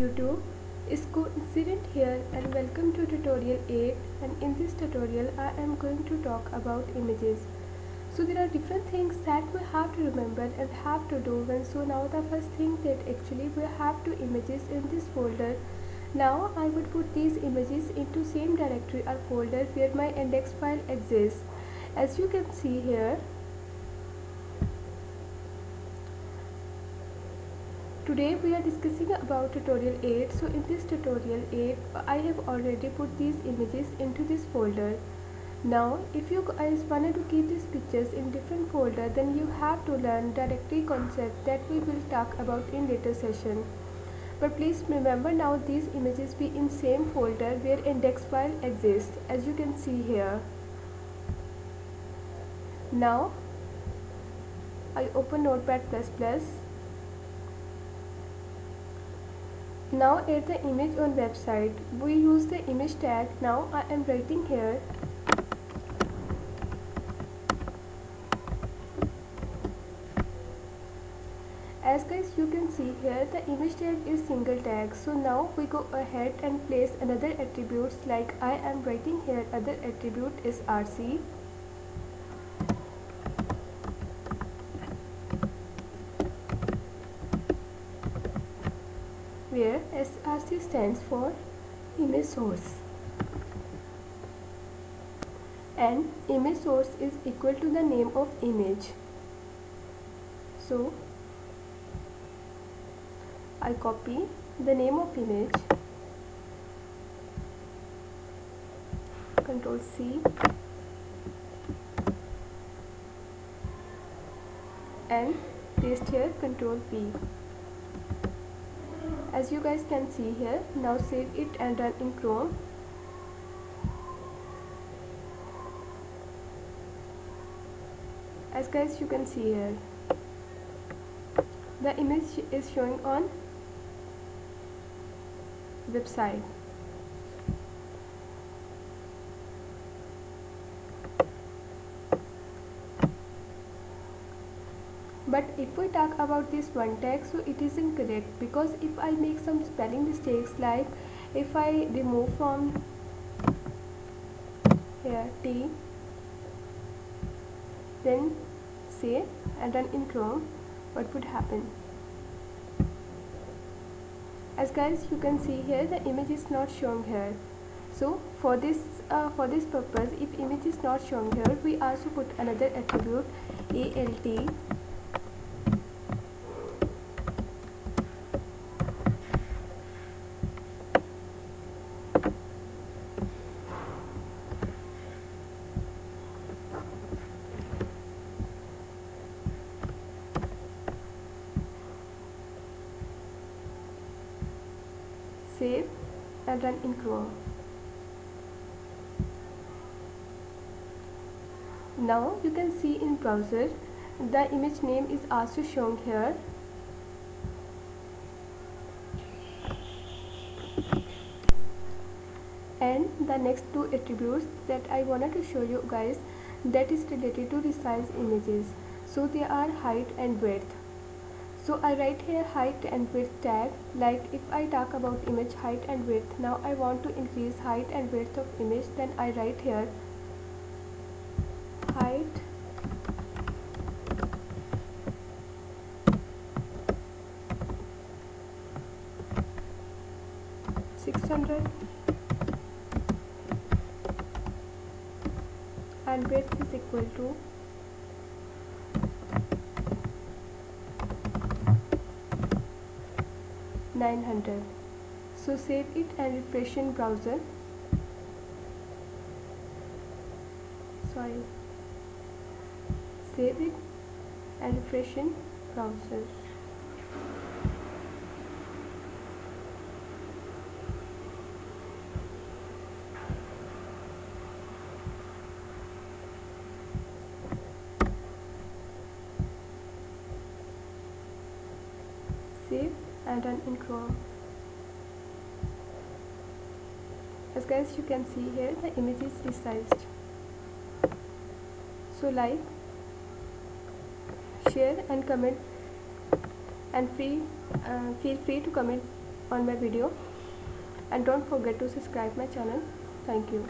YouTube, it's Coincident here and welcome to tutorial 8, and in this tutorial I am going to talk about images. So there are different things that we have to remember and have to do when. So now the first thing that actually we have two images in this folder. Now I would put these images into same directory or folder where my index file exists. As you can see here, today we are discussing about tutorial 8. So in this tutorial 8 I have already put these images into this folder. Now if you guys wanted to keep these pictures in different folder, then you have to learn directory concept that we will talk about in later session. But please remember, now these images be in same folder where index file exists, as you can see here. Now I open Notepad++. Now add the image on website. We use the image tag. Now I am writing here as guys you can see here the image tag is single tag. So now we go ahead and place another attributes, like I am writing here other attribute is RC. Where SRC stands for image source, and image source is equal to the name of image. So I copy the name of image, Control C, and paste here, Control V. As you guys can see here, now save it and run in Chrome. As guys you can see here, the image is showing on website. But if we talk about this one tag, so it is incorrect, because if I make some spelling mistakes, like if I remove from here T, then save and run in Chrome, what would happen? As guys you can see here, the image is not shown here. So for this purpose, if image is not shown here, we also put another attribute ALT. Save and run in Chrome. Now you can see in browser the image name is also shown here. And the next two attributes that I wanted to show you guys, that is related to resize images. So they are height and width. So I write here height and width tag, like if I talk about image height and width, now I want to increase height and width of image, then I write here height (600) and width is equal to 900. So save it and refresh in browser. Save it and refresh in browser. Save and run in Chrome. As guys you can see here, the image is resized. So like, share and comment, and feel free to comment on my video, and don't forget to subscribe my channel. Thank you.